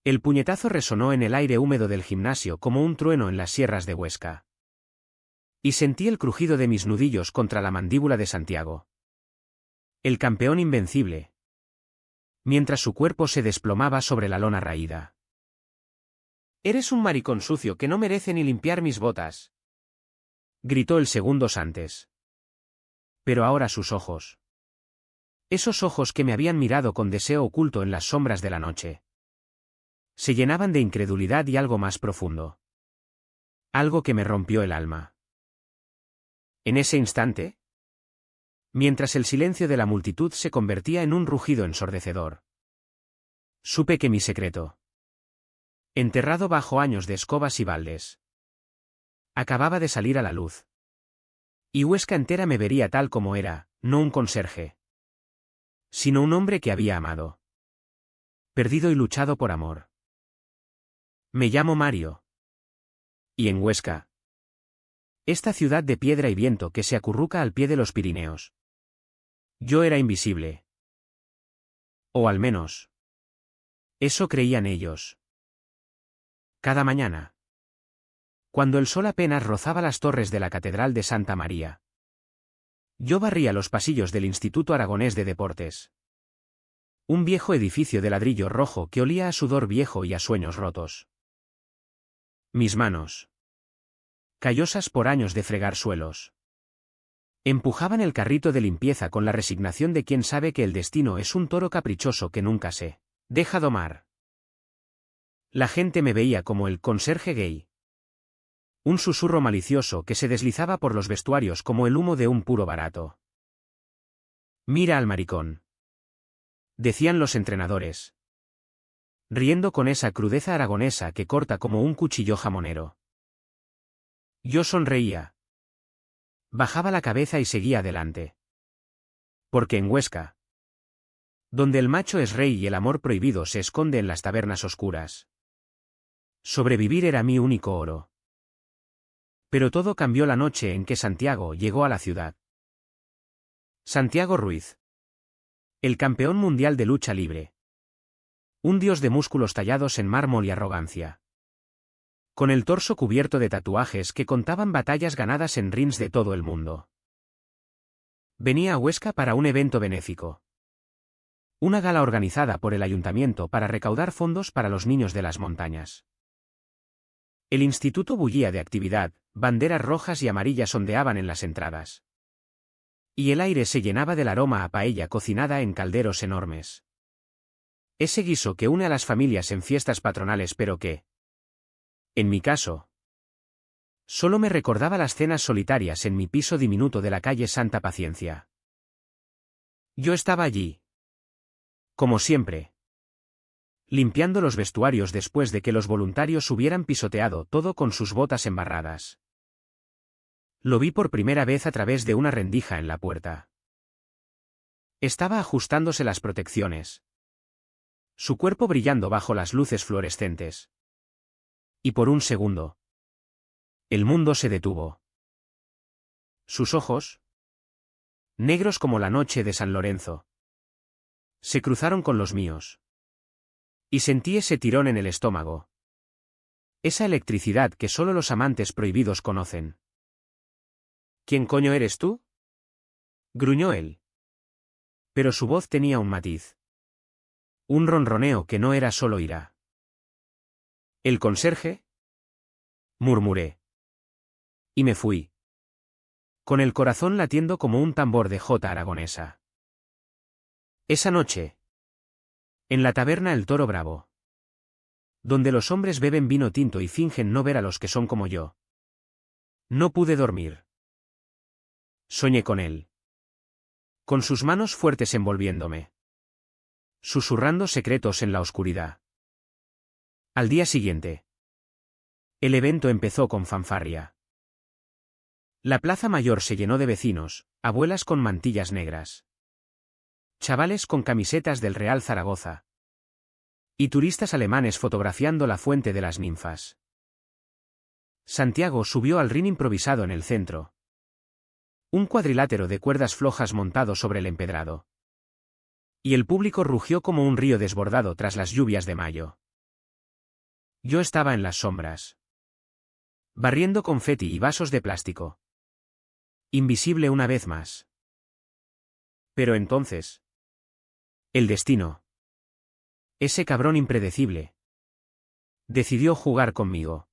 El puñetazo resonó en el aire húmedo del gimnasio como un trueno en las sierras de Huesca. Y sentí el crujido de mis nudillos contra la mandíbula de Santiago. El campeón invencible. Mientras su cuerpo se desplomaba sobre la lona raída. «Eres un maricón sucio que no merece ni limpiar mis botas», gritó el segundos antes. Pero ahora sus ojos. Esos ojos que me habían mirado con deseo oculto en las sombras de la noche. Se llenaban de incredulidad y algo más profundo. Algo que me rompió el alma. En ese instante, mientras el silencio de la multitud se convertía en un rugido ensordecedor, supe que mi secreto, enterrado bajo años de escobas y baldes, acababa de salir a la luz. Y Huesca entera me vería tal como era, no un conserje, sino un hombre que había amado. Perdido y luchado por amor. Me llamo Mario. Y en Huesca, esta ciudad de piedra y viento que se acurruca al pie de los Pirineos, yo era invisible. O al menos, eso creían ellos. Cada mañana, cuando el sol apenas rozaba las torres de la Catedral de Santa María, yo barría los pasillos del Instituto Aragonés de Deportes. Un viejo edificio de ladrillo rojo que olía a sudor viejo y a sueños rotos. Mis manos, callosas por años de fregar suelos, empujaban el carrito de limpieza con la resignación de quien sabe que el destino es un toro caprichoso que nunca se deja domar. La gente me veía como el conserje gay. Un susurro malicioso que se deslizaba por los vestuarios como el humo de un puro barato. «Mira al maricón», decían los entrenadores, riendo con esa crudeza aragonesa que corta como un cuchillo jamonero. Yo sonreía. Bajaba la cabeza y seguía adelante. Porque en Huesca, donde el macho es rey y el amor prohibido se esconde en las tabernas oscuras, sobrevivir era mi único oro. Pero todo cambió la noche en que Santiago llegó a la ciudad. Santiago Ruiz. El campeón mundial de lucha libre. Un dios de músculos tallados en mármol y arrogancia. Con el torso cubierto de tatuajes que contaban batallas ganadas en rings de todo el mundo. Venía a Huesca para un evento benéfico. Una gala organizada por el ayuntamiento para recaudar fondos para los niños de las montañas. El instituto bullía de actividad, banderas rojas y amarillas ondeaban en las entradas. Y el aire se llenaba del aroma a paella cocinada en calderos enormes. Ese guiso que une a las familias en fiestas patronales pero que, en mi caso, solo me recordaba las cenas solitarias en mi piso diminuto de la calle Santa Paciencia. Yo estaba allí. Como siempre. Limpiando los vestuarios después de que los voluntarios hubieran pisoteado todo con sus botas embarradas. Lo vi por primera vez a través de una rendija en la puerta. Estaba ajustándose las protecciones. Su cuerpo brillando bajo las luces fluorescentes. Y por un segundo, el mundo se detuvo. Sus ojos, negros como la noche de San Lorenzo, se cruzaron con los míos. Y sentí ese tirón en el estómago. Esa electricidad que solo los amantes prohibidos conocen. ¿Quién coño eres tú?, gruñó él. Pero su voz tenía un matiz. Un ronroneo que no era solo ira. ¿El conserje?, murmuré. Y me fui. Con el corazón latiendo como un tambor de jota aragonesa. Esa noche, en la taberna El Toro Bravo, donde los hombres beben vino tinto y fingen no ver a los que son como yo, no pude dormir. Soñé con él. Con sus manos fuertes envolviéndome. Susurrando secretos en la oscuridad. Al día siguiente, el evento empezó con fanfarria. La plaza mayor se llenó de vecinos, abuelas con mantillas negras, chavales con camisetas del Real Zaragoza y turistas alemanes fotografiando la fuente de las ninfas. Santiago subió al ring improvisado en el centro. Un cuadrilátero de cuerdas flojas montado sobre el empedrado. Y el público rugió como un río desbordado tras las lluvias de mayo. Yo estaba en las sombras, barriendo confeti y vasos de plástico. Invisible una vez más. Pero entonces, el destino, ese cabrón impredecible, decidió jugar conmigo.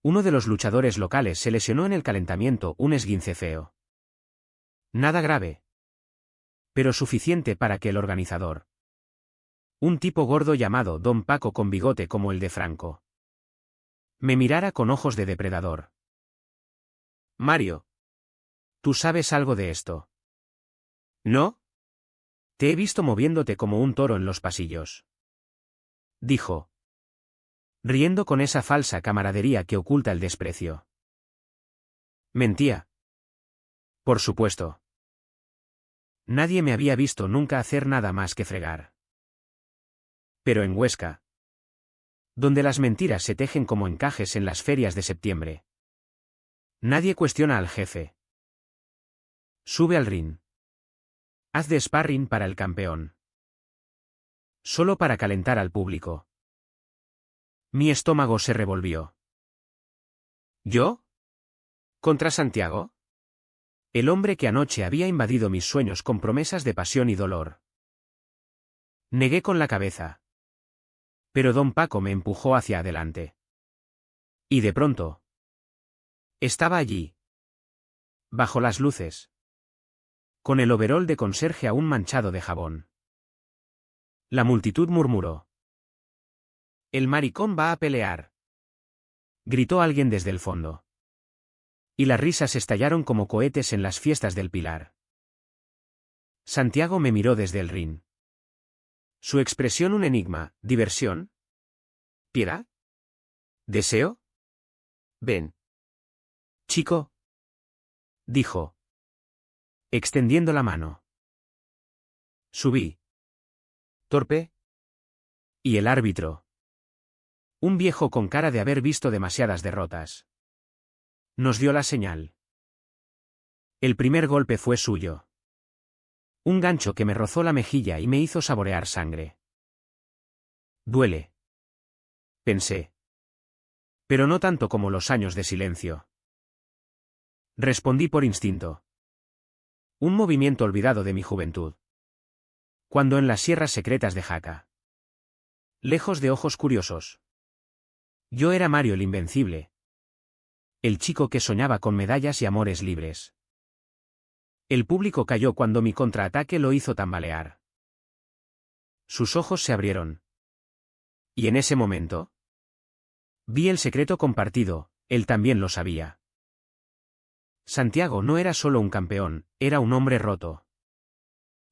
Uno de los luchadores locales se lesionó en el calentamiento, un esguince feo. Nada grave, pero suficiente para que el organizador, un tipo gordo llamado Don Paco con bigote como el de Franco, me mirara con ojos de depredador. Mario, ¿tú sabes algo de esto? ¿No? Te he visto moviéndote como un toro en los pasillos, dijo, riendo con esa falsa camaradería que oculta el desprecio. Mentía. Por supuesto. Nadie me había visto nunca hacer nada más que fregar. Pero en Huesca, donde las mentiras se tejen como encajes en las ferias de septiembre, nadie cuestiona al jefe. Sube al ring. Haz de sparring para el campeón. Solo para calentar al público. Mi estómago se revolvió. ¿Yo? ¿Contra Santiago? El hombre que anoche había invadido mis sueños con promesas de pasión y dolor. Negué con la cabeza. Pero don Paco me empujó hacia adelante. Y de pronto, estaba allí, bajo las luces, con el overol de conserje aún manchado de jabón. La multitud murmuró. «El maricón va a pelear», gritó alguien desde el fondo. Y las risas estallaron como cohetes en las fiestas del Pilar. Santiago me miró desde el ring. Su expresión un enigma, diversión. ¿Piedad? ¿Deseo? Ven. Chico, dijo, extendiendo la mano. Subí. Torpe. Y el árbitro. Un viejo con cara de haber visto demasiadas derrotas. Nos dio la señal. El primer golpe fue suyo. Un gancho que me rozó la mejilla y me hizo saborear sangre. Duele. Pensé. Pero no tanto como los años de silencio. Respondí por instinto. Un movimiento olvidado de mi juventud. Cuando en las sierras secretas de Jaca. Lejos de ojos curiosos. Yo era Mario el Invencible. El chico que soñaba con medallas y amores libres. El público cayó cuando mi contraataque lo hizo tambalear. Sus ojos se abrieron. Y en ese momento, vi el secreto compartido, él también lo sabía. Santiago no era solo un campeón, era un hombre roto.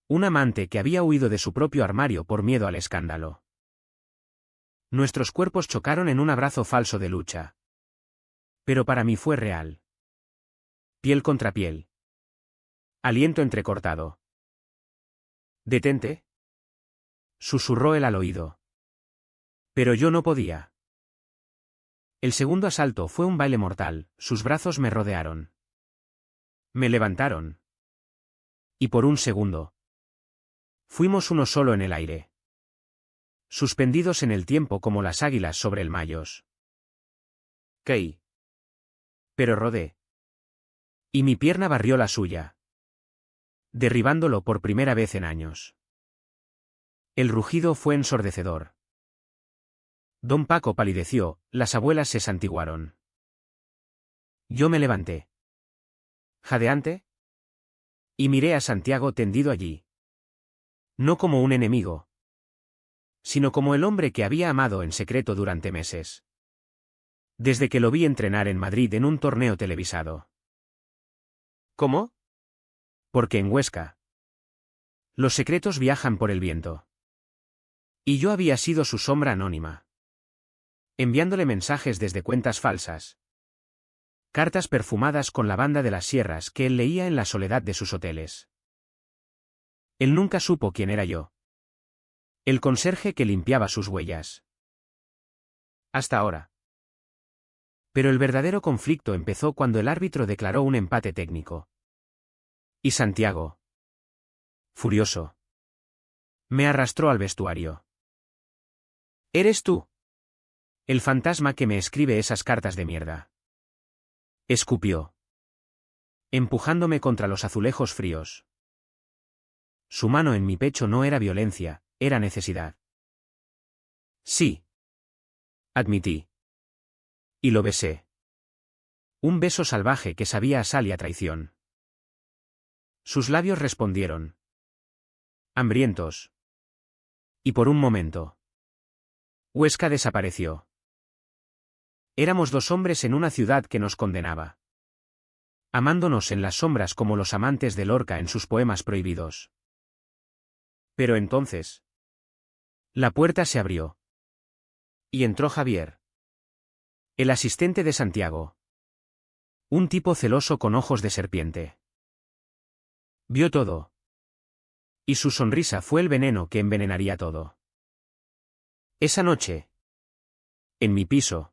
Un amante que había huido de su propio armario por miedo al escándalo. Nuestros cuerpos chocaron en un abrazo falso de lucha. Pero para mí fue real. Piel contra piel. Aliento entrecortado. «Detente», susurró él al oído. Pero yo no podía. El segundo asalto fue un baile mortal, sus brazos me rodearon. Me levantaron. Y por un segundo, fuimos uno solo en el aire. Suspendidos en el tiempo como las águilas sobre el mayos. Caí. Pero rodé. Y mi pierna barrió la suya, derribándolo por primera vez en años. El rugido fue ensordecedor. Don Paco palideció, las abuelas se santiguaron. Yo me levanté. Jadeante. Y miré a Santiago tendido allí. No como un enemigo, sino como el hombre que había amado en secreto durante meses. Desde que lo vi entrenar en Madrid en un torneo televisado. ¿Cómo? Porque en Huesca los secretos viajan por el viento. Y yo había sido su sombra anónima. Enviándole mensajes desde cuentas falsas. Cartas perfumadas con la banda de las sierras que él leía en la soledad de sus hoteles. Él nunca supo quién era yo. El conserje que limpiaba sus huellas. Hasta ahora. Pero el verdadero conflicto empezó cuando el árbitro declaró un empate técnico. Y Santiago, furioso, me arrastró al vestuario. «¿Eres tú?», El fantasma que me escribe esas cartas de mierda. Escupió, empujándome contra los azulejos fríos. Su mano en mi pecho no era violencia, era necesidad. Sí, admití. Y lo besé. Un beso salvaje que sabía a sal y a traición. Sus labios respondieron. Hambrientos. Y por un momento. Huesca desapareció. Éramos dos hombres en una ciudad que nos condenaba. Amándonos en las sombras como los amantes de Lorca en sus poemas prohibidos. Pero entonces. La puerta se abrió. Y entró Javier. El asistente de Santiago. Un tipo celoso con ojos de serpiente. Vio todo. Y su sonrisa fue el veneno que envenenaría todo. Esa noche. En mi piso.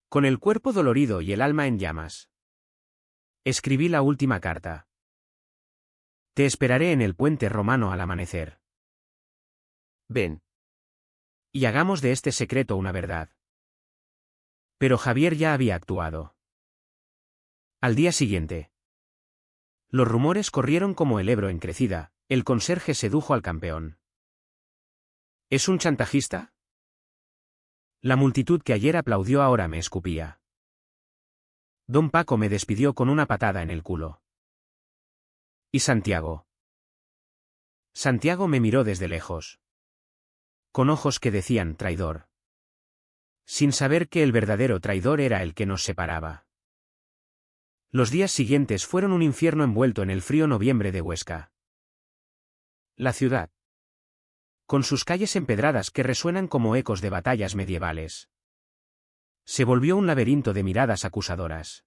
Con el cuerpo dolorido y el alma en llamas. Escribí la última carta. Te esperaré en el puente romano al amanecer. Ven. Y hagamos de este secreto una verdad. Pero Javier ya había actuado. Al día siguiente. Los rumores corrieron como el Ebro en crecida, el conserje sedujo al campeón. ¿Es un chantajista? La multitud que ayer aplaudió ahora me escupía. Don Paco me despidió con una patada en el culo. ¿Y Santiago? Santiago me miró desde lejos. Con ojos que decían traidor. Sin saber que el verdadero traidor era el que nos separaba. Los días siguientes fueron un infierno envuelto en el frío noviembre de Huesca. La ciudad. Con sus calles empedradas que resuenan como ecos de batallas medievales. Se volvió un laberinto de miradas acusadoras.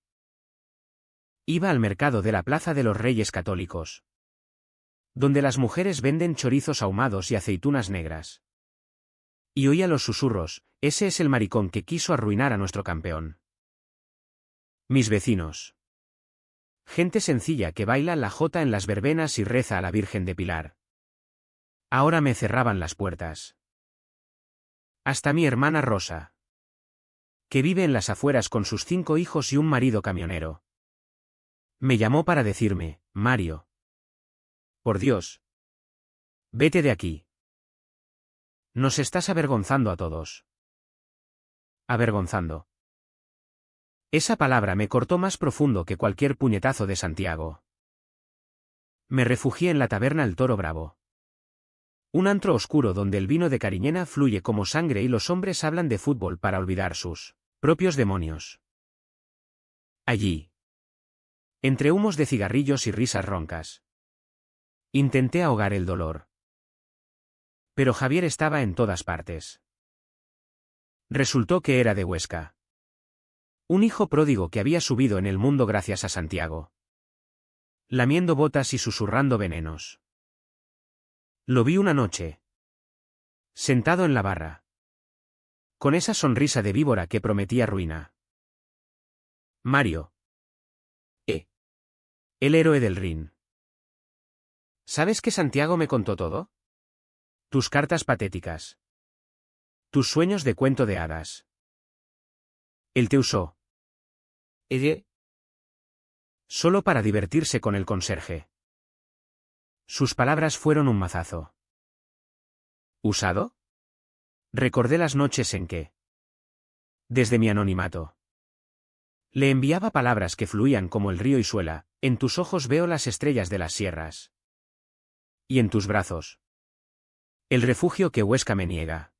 Iba al mercado de la Plaza de los Reyes Católicos. Donde las mujeres venden chorizos ahumados y aceitunas negras. Y oía los susurros, ese es el maricón que quiso arruinar a nuestro campeón. Mis vecinos. Gente sencilla que baila la jota en las verbenas y reza a la Virgen de Pilar. Ahora me cerraban las puertas. Hasta mi hermana Rosa. Que vive en las afueras con sus 5 hijos y un marido camionero. Me llamó para decirme, Mario. Por Dios. Vete de aquí. Nos estás avergonzando a todos. Avergonzando. Esa palabra me cortó más profundo que cualquier puñetazo de Santiago. Me refugié en la taberna El Toro Bravo. Un antro oscuro donde el vino de Cariñena fluye como sangre y los hombres hablan de fútbol para olvidar sus propios demonios. Allí. Entre humos de cigarrillos y risas roncas. Intenté ahogar el dolor. Pero Javier estaba en todas partes. Resultó que era de Huesca. Un hijo pródigo que había subido en el mundo gracias a Santiago. Lamiendo botas y susurrando venenos. Lo vi una noche. Sentado en la barra. Con esa sonrisa de víbora que prometía ruina. Mario. El héroe del Rin. ¿Sabes que Santiago me contó todo? Tus cartas patéticas. Tus sueños de cuento de hadas. Él te usó. Solo para divertirse con el conserje. Sus palabras fueron un mazazo. ¿Usado? Recordé las noches en que, desde mi anonimato, le enviaba palabras que fluían como el río Isuela, en tus ojos veo las estrellas de las sierras. Y en tus brazos, el refugio que Huesca me niega.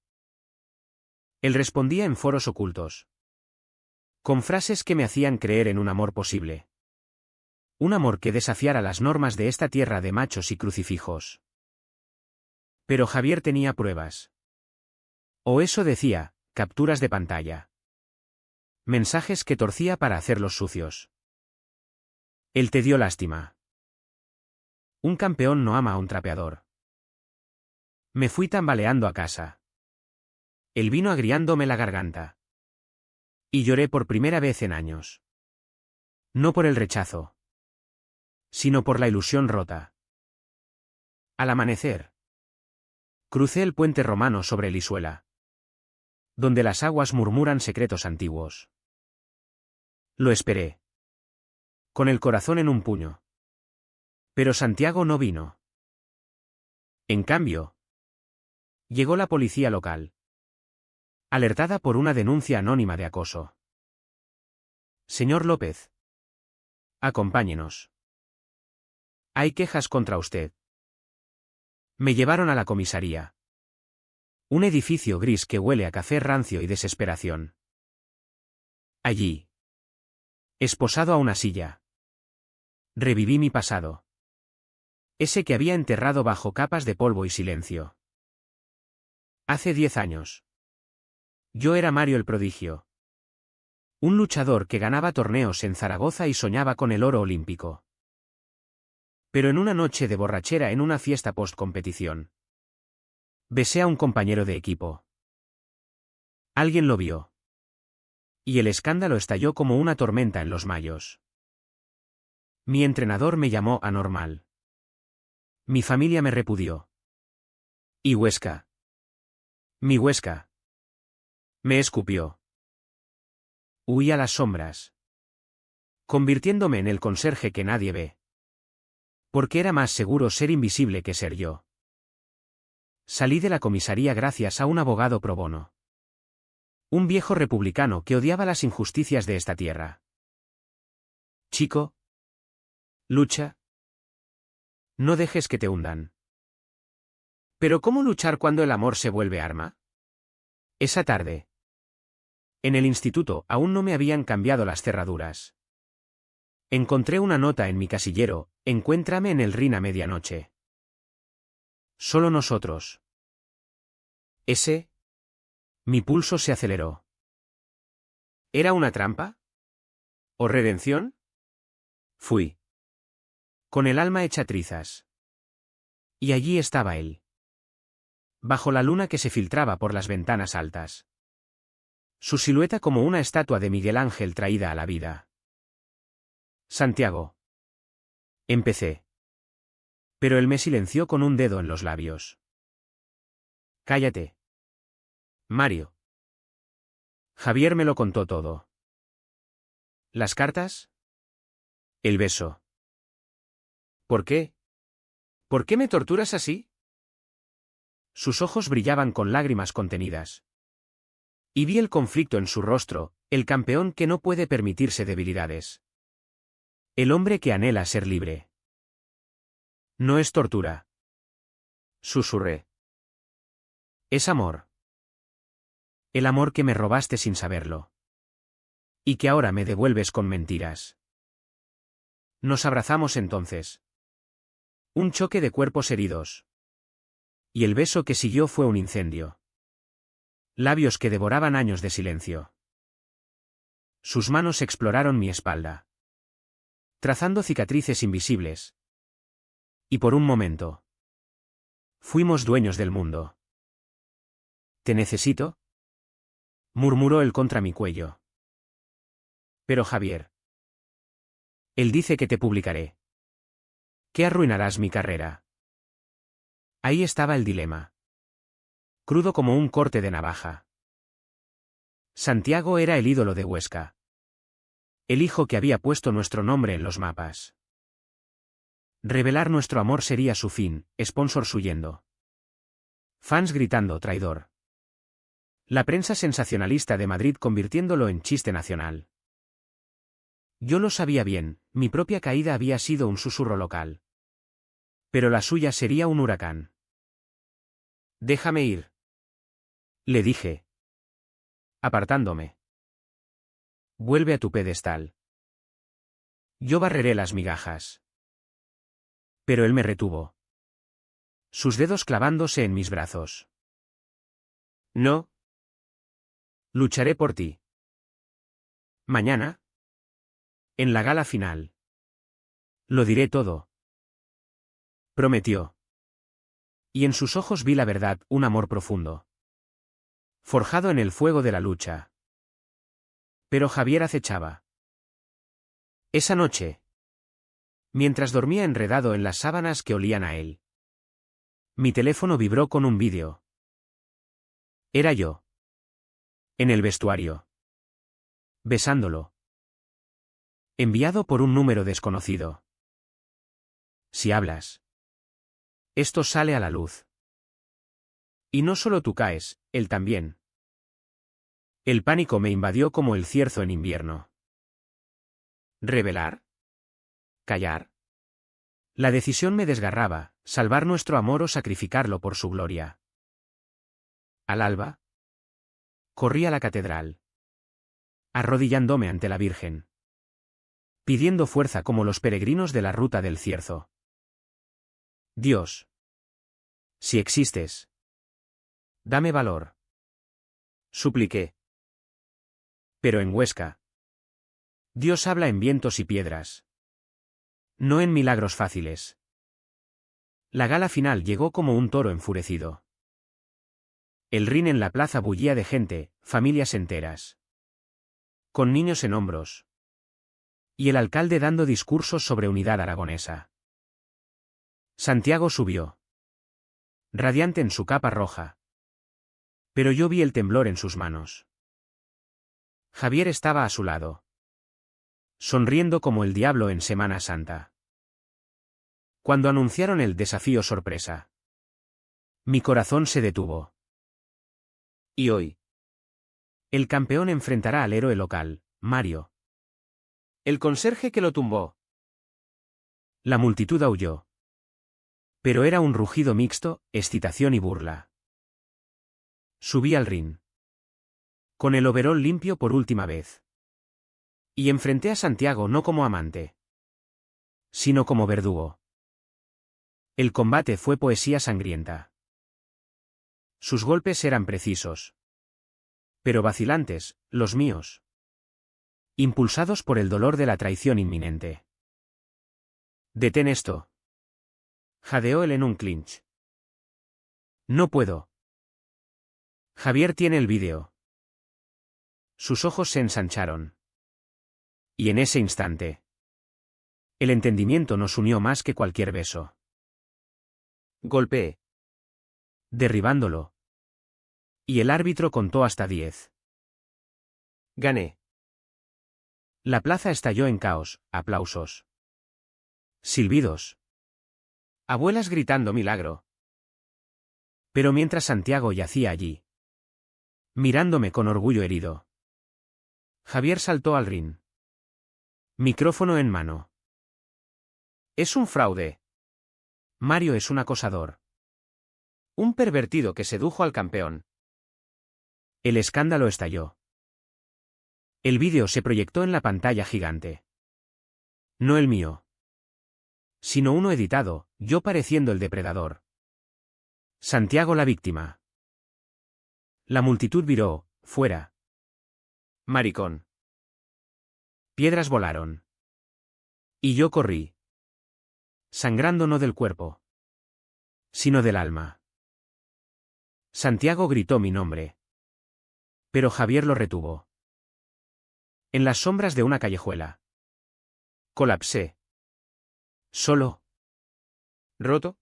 Él respondía en foros ocultos. Con frases que me hacían creer en un amor posible. Un amor que desafiara las normas de esta tierra de machos y crucifijos. Pero Javier tenía pruebas. O eso decía, capturas de pantalla. Mensajes que torcía para hacerlos sucios. Él te dio lástima. Un campeón no ama a un trapeador. Me fui tambaleando a casa. El vino agriándome la garganta. Y lloré por primera vez en años. No por el rechazo. Sino por la ilusión rota. Al amanecer. Crucé el puente romano sobre el Isuela. donde las aguas murmuran secretos antiguos. Lo esperé. Con el corazón en un puño. Pero Santiago no vino. En cambio, llegó la policía local, alertada por una denuncia anónima de acoso. Señor López, acompáñenos. Hay quejas contra usted. Me llevaron a la comisaría. Un edificio gris que huele a café rancio y desesperación. Allí, esposado a una silla, reviví mi pasado. Ese que había enterrado bajo capas de polvo y silencio. Hace 10 años. Yo era Mario el prodigio. Un luchador que ganaba torneos en Zaragoza y soñaba con el oro olímpico. Pero en una noche de borrachera en una fiesta post-competición, besé a un compañero de equipo. Alguien lo vio. Y el escándalo estalló como una tormenta en los mayos. Mi entrenador me llamó anormal. Mi familia me repudió. Y Huesca. Mi Huesca. Me escupió. Huí a las sombras, convirtiéndome en el conserje que nadie ve. Porque era más seguro ser invisible que ser yo. Salí de la comisaría gracias a un abogado pro bono. Un viejo republicano que odiaba las injusticias de esta tierra. Chico. Lucha. No dejes que te hundan. ¿Pero cómo luchar cuando el amor se vuelve arma? Esa tarde. En el instituto aún no me habían cambiado las cerraduras. Encontré una nota en mi casillero: encuéntrame en el Rin a medianoche. Solo nosotros. Ese. Mi pulso se aceleró. ¿Era una trampa? ¿O redención? Fui. Con el alma hecha trizas. Y allí estaba él. Bajo la luna que se filtraba por las ventanas altas. Su silueta como una estatua de Miguel Ángel traída a la vida. Santiago. Empecé. Pero él me silenció con un dedo en los labios. Cállate. Mario. Javier me lo contó todo. ¿Las cartas? El beso. ¿Por qué? ¿Por qué me torturas así? Sus ojos brillaban con lágrimas contenidas. Y vi el conflicto en su rostro, el campeón que no puede permitirse debilidades. El hombre que anhela ser libre. No es tortura. Susurré. Es amor. El amor que me robaste sin saberlo. Y que ahora me devuelves con mentiras. Nos abrazamos entonces. Un choque de cuerpos heridos. Y el beso que siguió fue un incendio. Labios que devoraban años de silencio. Sus manos exploraron mi espalda, trazando cicatrices invisibles. Y por un momento, fuimos dueños del mundo. ¿Te necesito?, murmuró él contra mi cuello. Pero Javier. Él dice que te publicaré. Que arruinarás mi carrera. Ahí estaba el dilema. Crudo como un corte de navaja. Santiago era el ídolo de Huesca. El hijo que había puesto nuestro nombre en los mapas. Revelar nuestro amor sería su fin, sponsors huyendo. Fans gritando traidor. La prensa sensacionalista de Madrid convirtiéndolo en chiste nacional. Yo lo sabía bien, mi propia caída había sido un susurro local. Pero la suya sería un huracán. Déjame ir. Le dije. Apartándome. Vuelve a tu pedestal. Yo barreré las migajas. Pero él me retuvo. Sus dedos clavándose en mis brazos. No. Lucharé por ti. Mañana. En la gala final. Lo diré todo. Prometió. Y en sus ojos vi la verdad, un amor profundo. Forjado en el fuego de la lucha. Pero Javier acechaba. Esa noche. Mientras dormía enredado en las sábanas que olían a él. Mi teléfono vibró con un vídeo. Era yo. En el vestuario. Besándolo. Enviado por un número desconocido. Si hablas. Esto sale a la luz. Y no solo tú caes, él también. El pánico me invadió como el cierzo en invierno. ¿Revelar? ¿Callar? La decisión me desgarraba, salvar nuestro amor o sacrificarlo por su gloria. Al alba. Corrí a la catedral. Arrodillándome ante la Virgen. Pidiendo fuerza como los peregrinos de la ruta del cierzo. Dios. Si existes. Dame valor. Supliqué. Pero en Huesca. Dios habla en vientos y piedras. No en milagros fáciles. La gala final llegó como un toro enfurecido. El rin en la plaza bullía de gente, familias enteras. Con niños en hombros. Y el alcalde dando discursos sobre unidad aragonesa. Santiago subió. Radiante en su capa roja. Pero yo vi el temblor en sus manos. Javier estaba a su lado. Sonriendo como el diablo en Semana Santa. Cuando anunciaron el desafío sorpresa. Mi corazón se detuvo. Y hoy. El campeón enfrentará al héroe local, Mario. El conserje que lo tumbó. La multitud aulló. Pero era un rugido mixto, excitación y burla. Subí al ring. Con el overol limpio por última vez. Y enfrenté a Santiago no como amante. Sino como verdugo. El combate fue poesía sangrienta. Sus golpes eran precisos. Pero vacilantes, los míos. Impulsados por el dolor de la traición inminente. Detén esto. Jadeó él en un clinch. No puedo. Javier tiene el vídeo. Sus ojos se ensancharon. Y en ese instante. El entendimiento nos unió más que cualquier beso. Golpeé. Derribándolo. Y el árbitro contó hasta 10. Gané. La plaza estalló en caos, aplausos. Silbidos. Abuelas gritando milagro. Pero mientras Santiago yacía allí. Mirándome con orgullo herido. Javier saltó al ring. Micrófono en mano. Es un fraude. Mario es un acosador. Un pervertido que sedujo al campeón. El escándalo estalló. El vídeo se proyectó en la pantalla gigante. No el mío. Sino uno editado, yo pareciendo el depredador. Santiago la víctima. La multitud viró, fuera. Maricón. Piedras volaron. Y yo corrí. Sangrando no del cuerpo. Sino del alma. Santiago gritó mi nombre. Pero Javier lo retuvo. En las sombras de una callejuela. Colapsé. Solo. ¿Roto?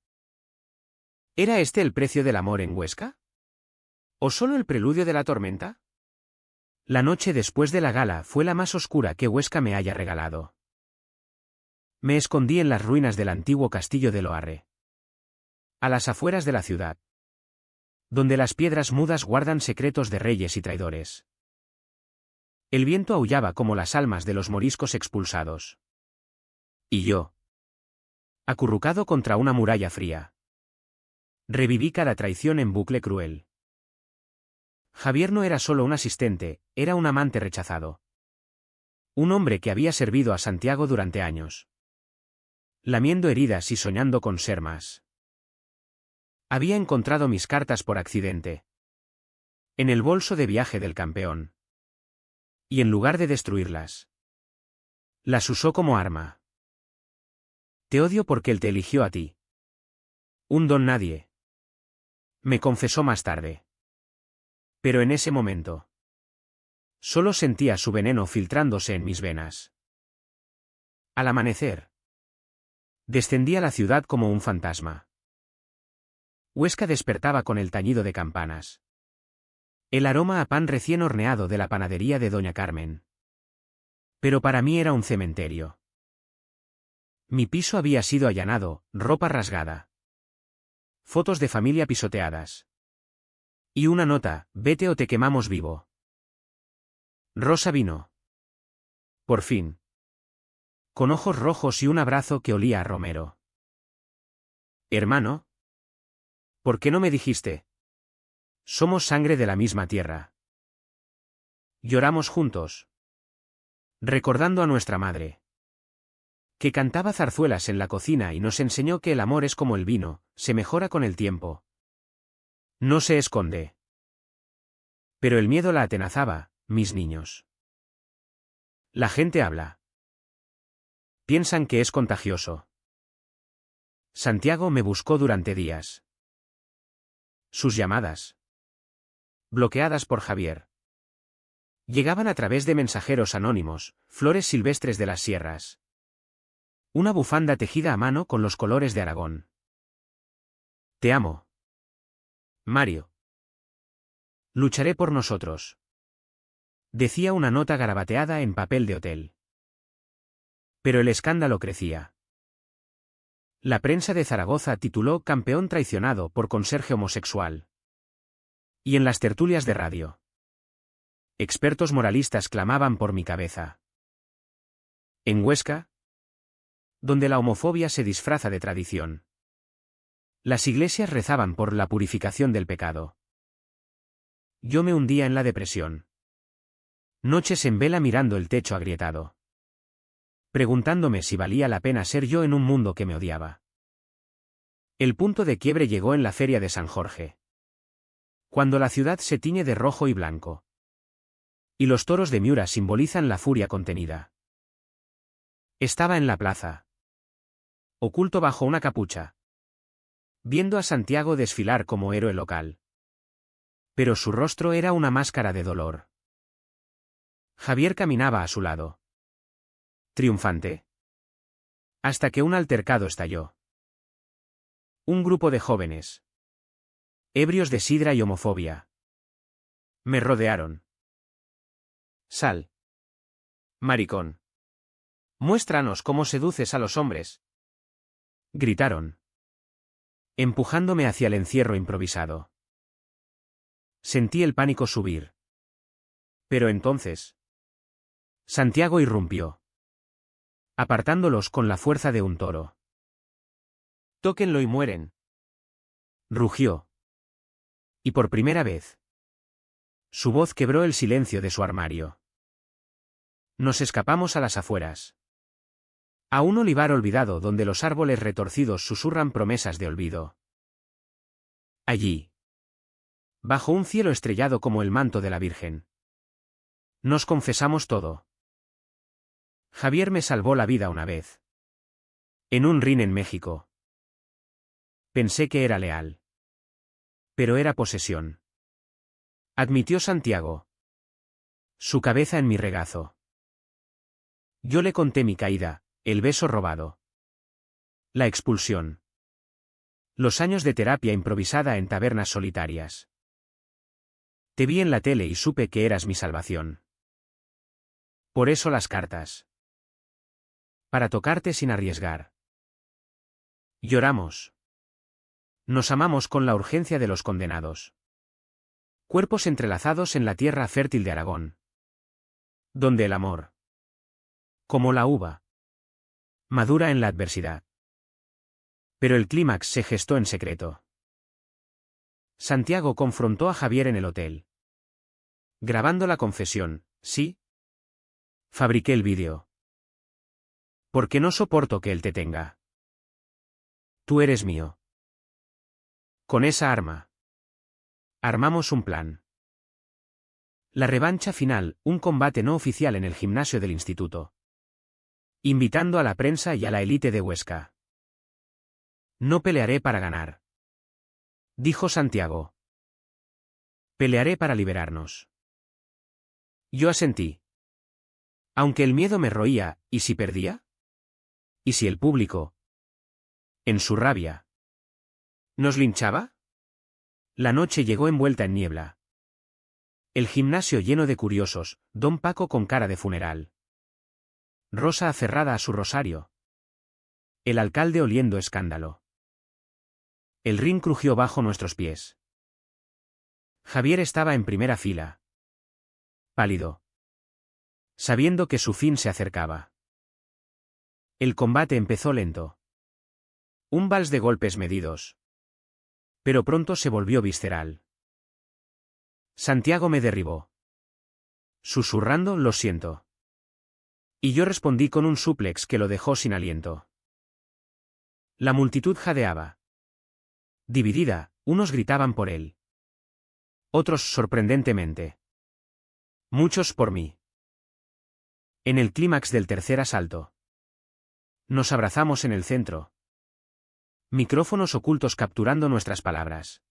¿Era este el precio del amor en Huesca? ¿O solo el preludio de la tormenta? La noche después de la gala fue la más oscura que Huesca me haya regalado. Me escondí en las ruinas del antiguo castillo de Loarre. A las afueras de la ciudad. Donde las piedras mudas guardan secretos de reyes y traidores. El viento aullaba como las almas de los moriscos expulsados. Y yo. Acurrucado contra una muralla fría. Reviví cada traición en bucle cruel. Javier no era solo un asistente, era un amante rechazado. Un hombre que había servido a Santiago durante años. Lamiendo heridas y soñando con ser más. Había encontrado mis cartas por accidente. En el bolso de viaje del campeón. Y en lugar de destruirlas. Las usó como arma. Te odio porque él te eligió a ti. Un don nadie. Me confesó más tarde. Pero en ese momento. Solo sentía su veneno filtrándose en mis venas. Al amanecer. Descendí a la ciudad como un fantasma. Huesca despertaba con el tañido de campanas. El aroma a pan recién horneado de la panadería de doña Carmen. Pero para mí era un cementerio. Mi piso había sido allanado, ropa rasgada. Fotos de familia pisoteadas. Y una nota: vete o te quemamos vivo. Rosa vino. Por fin. Con ojos rojos y un abrazo que olía a romero. Hermano. ¿Por qué no me dijiste? Somos sangre de la misma tierra. Lloramos juntos. Recordando a nuestra madre, que cantaba zarzuelas en la cocina y nos enseñó que el amor es como el vino, se mejora con el tiempo. No se esconde. Pero el miedo la atenazaba, mis niños. La gente habla. Piensan que es contagioso. Santiago me buscó durante días. Sus llamadas, bloqueadas por Javier, llegaban a través de mensajeros anónimos, flores silvestres de las sierras. Una bufanda tejida a mano con los colores de Aragón. Te amo, Mario. Lucharé por nosotros, decía una nota garabateada en papel de hotel. Pero el escándalo crecía. La prensa de Zaragoza tituló campeón traicionado por conserje homosexual. Y en las tertulias de radio, expertos moralistas clamaban por mi cabeza. En Huesca, donde la homofobia se disfraza de tradición, las iglesias rezaban por la purificación del pecado. Yo me hundía en la depresión. Noches en vela mirando el techo agrietado, preguntándome si valía la pena ser yo en un mundo que me odiaba. El punto de quiebre llegó en la feria de San Jorge, cuando la ciudad se tiñe de rojo y blanco, y los toros de Miura simbolizan la furia contenida. Estaba en la plaza, oculto bajo una capucha, viendo a Santiago desfilar como héroe local. Pero su rostro era una máscara de dolor. Javier caminaba a su lado, triunfante, hasta que un altercado estalló. Un grupo de jóvenes, ebrios de sidra y homofobia, me rodearon. Sal, maricón. Muéstranos cómo seduces a los hombres, gritaron, empujándome hacia el encierro improvisado. Sentí el pánico subir. Pero entonces, Santiago irrumpió, apartándolos con la fuerza de un toro. Tóquenlo y mueren, rugió. Y por primera vez, su voz quebró el silencio de su armario. Nos escapamos a las afueras, a un olivar olvidado donde los árboles retorcidos susurran promesas de olvido. Allí, bajo un cielo estrellado como el manto de la Virgen, nos confesamos todo. Javier me salvó la vida una vez, en un ring en México. Pensé que era leal, pero era posesión, admitió Santiago, su cabeza en mi regazo. Yo le conté mi caída, el beso robado, la expulsión, los años de terapia improvisada en tabernas solitarias. Te vi en la tele y supe que eras mi salvación. Por eso las cartas, para tocarte sin arriesgar. Lloramos. Nos amamos con la urgencia de los condenados. Cuerpos entrelazados en la tierra fértil de Aragón, donde el amor, como la uva, madura en la adversidad. Pero el clímax se gestó en secreto. Santiago confrontó a Javier en el hotel, grabando la confesión. ¿Sí? Fabriqué el vídeo, porque no soporto que él te tenga. Tú eres mío. Con esa arma, armamos un plan. La revancha final, un combate no oficial en el gimnasio del instituto, invitando a la prensa y a la élite de Huesca. No pelearé para ganar, dijo Santiago. Pelearé para liberarnos. Yo asentí. Aunque el miedo me roía, ¿y si perdía? ¿Y si el público, en su rabia, nos linchaba? La noche llegó envuelta en niebla. El gimnasio lleno de curiosos, don Paco con cara de funeral. Rosa aferrada a su rosario. El alcalde oliendo escándalo. El ring crujió bajo nuestros pies. Javier estaba en primera fila. Pálido. Sabiendo que su fin se acercaba. El combate empezó lento. Un vals de golpes medidos. Pero pronto se volvió visceral. Santiago me derribó. Susurrando, lo siento. Y yo respondí con un súplex que lo dejó sin aliento. La multitud jadeaba. Dividida, unos gritaban por él. Otros sorprendentemente. Muchos por mí. En el clímax del tercer asalto. Nos abrazamos en el centro. Micrófonos ocultos capturando nuestras palabras.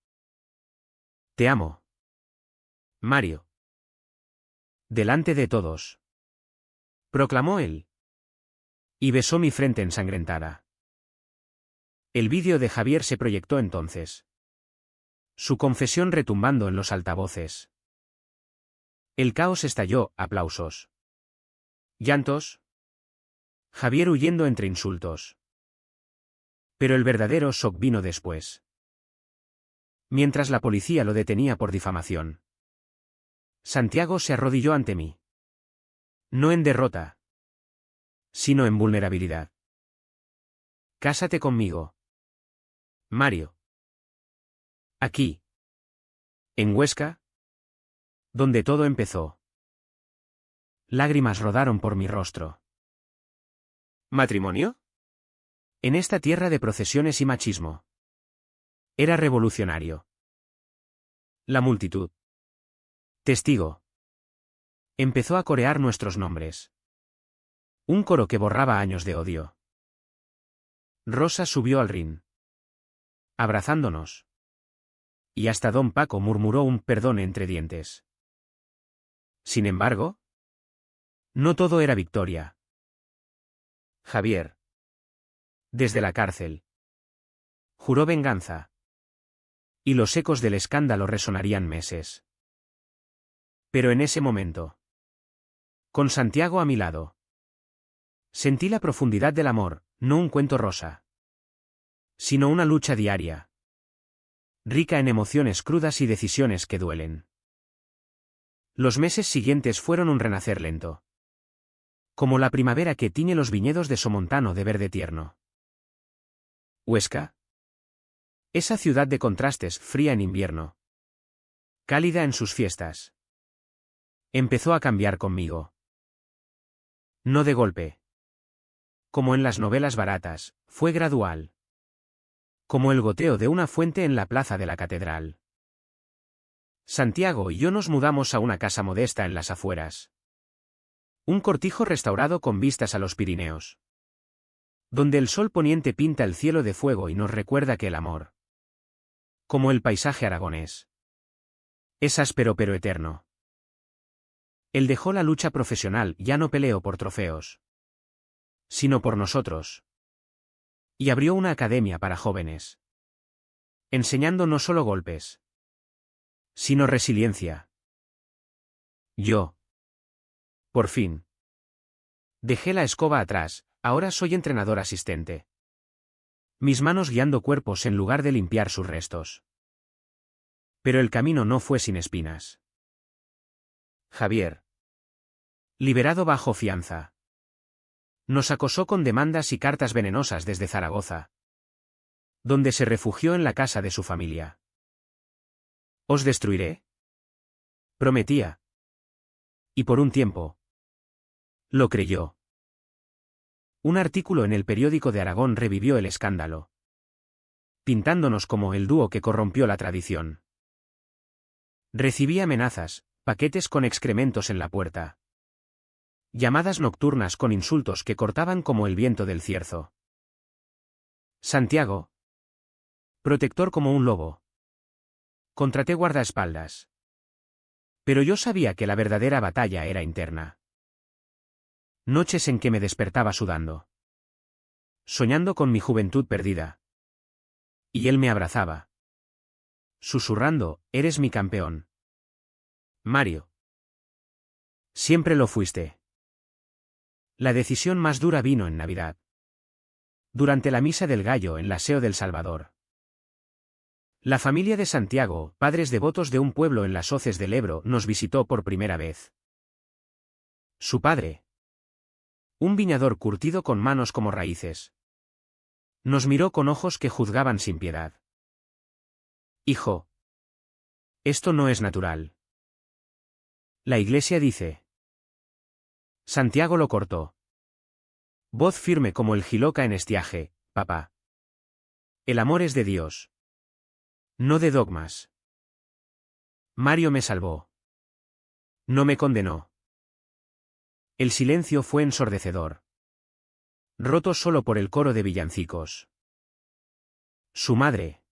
Te amo. Mario. Delante de todos. Proclamó él. Y besó mi frente ensangrentada. El vídeo de Javier se proyectó entonces. Su confesión retumbando en los altavoces. El caos estalló, aplausos. Llantos. Javier huyendo entre insultos. Pero el verdadero shock vino después. Mientras la policía lo detenía por difamación. Santiago se arrodilló ante mí. No en derrota. Sino en vulnerabilidad. Cásate conmigo. Mario. Aquí. En Huesca. Donde todo empezó. Lágrimas rodaron por mi rostro. ¿Matrimonio? En esta tierra de procesiones y machismo. Era revolucionario. La multitud. Testigo. Empezó a corear nuestros nombres. Un coro que borraba años de odio. Rosa subió al ring. Abrazándonos. Y hasta don Paco murmuró un perdón entre dientes. Sin embargo, no todo era victoria. Javier. Desde la cárcel. Juró venganza. Y los ecos del escándalo resonarían meses. Pero en ese momento. Con Santiago a mi lado. Sentí la profundidad del amor, no un cuento rosa. Sino una lucha diaria. Rica en emociones crudas y decisiones que duelen. Los meses siguientes fueron un renacer lento. Como la primavera que tiñe los viñedos de Somontano de verde tierno. Huesca. Esa ciudad de contrastes, fría en invierno. Cálida en sus fiestas. Empezó a cambiar conmigo. No de golpe. Como en las novelas baratas, fue gradual. Como el goteo de una fuente en la plaza de la catedral. Santiago y yo nos mudamos a una casa modesta en las afueras. Un cortijo restaurado con vistas a los Pirineos. Donde el sol poniente pinta el cielo de fuego y nos recuerda que el amor. Como el paisaje aragonés. Es áspero pero eterno. Él dejó la lucha profesional, ya no peleó por trofeos. Sino por nosotros. Y abrió una academia para jóvenes. Enseñando no solo golpes. Sino resiliencia. Yo. Por fin. Dejé la escoba atrás, ahora soy entrenador asistente. Mis manos guiando cuerpos en lugar de limpiar sus restos. Pero el camino no fue sin espinas. Javier. Liberado bajo fianza. Nos acosó con demandas y cartas venenosas desde Zaragoza. Donde se refugió en la casa de su familia. Os destruiré. Prometía. Y por un tiempo. Lo creyó. Un artículo en el periódico de Aragón revivió el escándalo. Pintándonos como el dúo que corrompió la tradición. Recibí amenazas, paquetes con excrementos en la puerta. Llamadas nocturnas con insultos que cortaban como el viento del cierzo. Santiago. Protector como un lobo. Contraté guardaespaldas. Pero yo sabía que la verdadera batalla era interna. Noches en que me despertaba sudando. Soñando con mi juventud perdida. Y él me abrazaba. Susurrando, eres mi campeón. Mario. Siempre lo fuiste. La decisión más dura vino en Navidad. Durante la Misa del Gallo en la SEO del Salvador. La familia de Santiago, padres devotos de un pueblo en las hoces del Ebro, nos visitó por primera vez. Su padre, un viñador curtido con manos como raíces, nos miró con ojos que juzgaban sin piedad. Hijo, esto no es natural. La Iglesia dice. Santiago lo cortó. Voz firme como el jiloca en estiaje, papá. El amor es de Dios. No de dogmas. Mario me salvó. No me condenó. El silencio fue ensordecedor. Roto solo por el coro de villancicos. Su madre,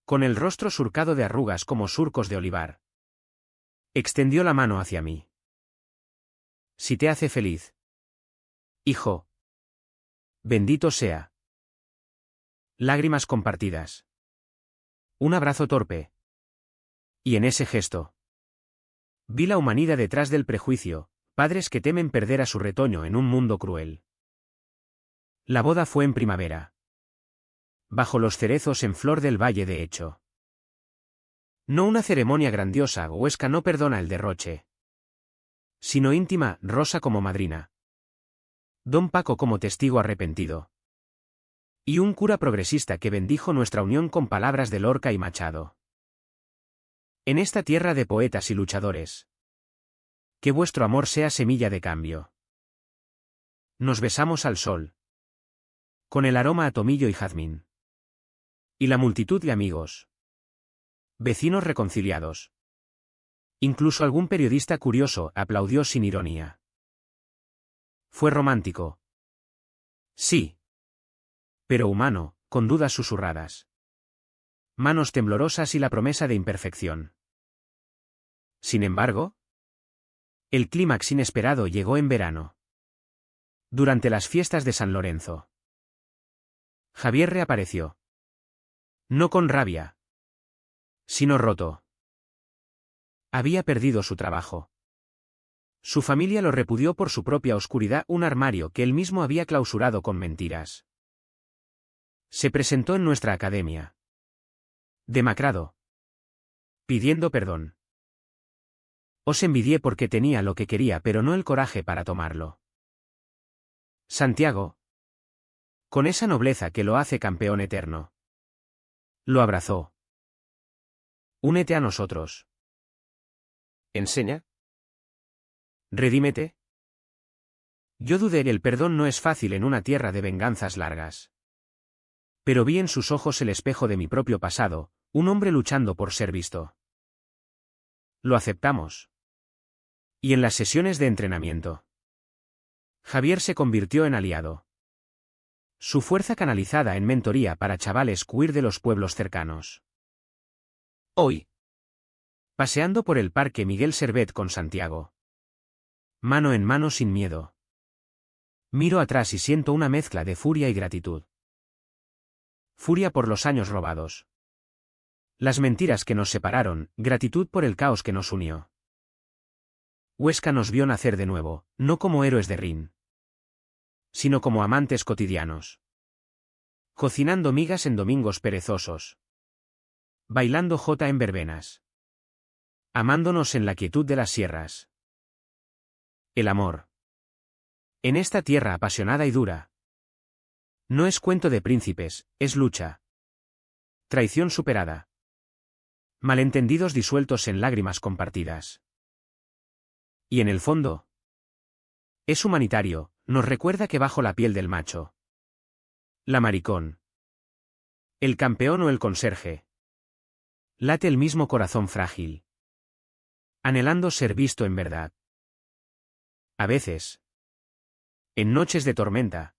con el rostro surcado de arrugas como surcos de olivar, extendió la mano hacia mí. Si te hace feliz. Hijo. Bendito sea. Lágrimas compartidas. Un abrazo torpe. Y en ese gesto vi la humanidad detrás del prejuicio, padres que temen perder a su retoño en un mundo cruel. La boda fue en primavera. Bajo los cerezos en flor del Valle de Hecho. No una ceremonia grandiosa, Huesca no perdona el derroche. Sino íntima, Rosa como madrina. Don Paco como testigo arrepentido. Y un cura progresista que bendijo nuestra unión con palabras de Lorca y Machado. En esta tierra de poetas y luchadores. Que vuestro amor sea semilla de cambio. Nos besamos al sol. Con el aroma a tomillo y jazmín. Y la multitud de amigos. Vecinos reconciliados. Incluso algún periodista curioso aplaudió sin ironía. Fue romántico. Sí. Pero humano, con dudas susurradas. Manos temblorosas y la promesa de imperfección. Sin embargo, el clímax inesperado llegó en verano. Durante las fiestas de San Lorenzo. Javier reapareció. No con rabia, sino roto. Había perdido su trabajo. Su familia lo repudió por su propia oscuridad, un armario que él mismo había clausurado con mentiras. Se presentó en nuestra academia. Demacrado. Pidiendo perdón. Os envidié porque tenía lo que quería pero no el coraje para tomarlo. Santiago. Con esa nobleza que lo hace campeón eterno. Lo abrazó. Únete a nosotros. ¿Enseña? Redímete. Yo dudé, el perdón no es fácil en una tierra de venganzas largas. Pero vi en sus ojos el espejo de mi propio pasado, un hombre luchando por ser visto. Lo aceptamos. Y en las sesiones de entrenamiento, Javier se convirtió en aliado. Su fuerza canalizada en mentoría para chavales queer de los pueblos cercanos. Hoy, paseando por el Parque Miguel Servet con Santiago. Mano en mano sin miedo. Miro atrás y siento una mezcla de furia y gratitud. Furia por los años robados. Las mentiras que nos separaron, gratitud por el caos que nos unió. Huesca nos vio nacer de nuevo, no como héroes de Rin, sino como amantes cotidianos. Cocinando migas en domingos perezosos. Bailando jota en verbenas. Amándonos en la quietud de las sierras. El amor. En esta tierra apasionada y dura. No es cuento de príncipes, es lucha. Traición superada. Malentendidos disueltos en lágrimas compartidas. Y en el fondo, es humanitario, nos recuerda que bajo la piel del macho, la maricón, el campeón o el conserje, late el mismo corazón frágil, anhelando ser visto en verdad. A veces, en noches de tormenta,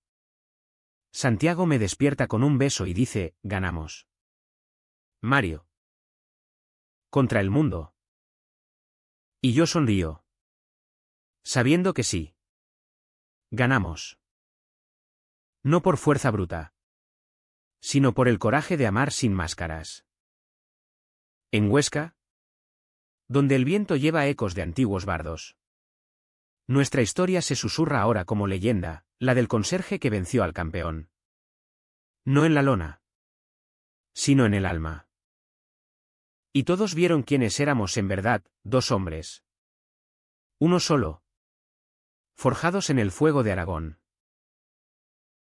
Santiago me despierta con un beso y dice, ganamos. Mario. Contra el mundo. Y yo sonrío. Sabiendo que sí. Ganamos. No por fuerza bruta. Sino por el coraje de amar sin máscaras. En Huesca, donde el viento lleva ecos de antiguos bardos. Nuestra historia se susurra ahora como leyenda, la del conserje que venció al campeón. No en la lona, sino en el alma. Y todos vieron quiénes éramos en verdad, dos hombres. Uno solo. Forjados en el fuego de Aragón.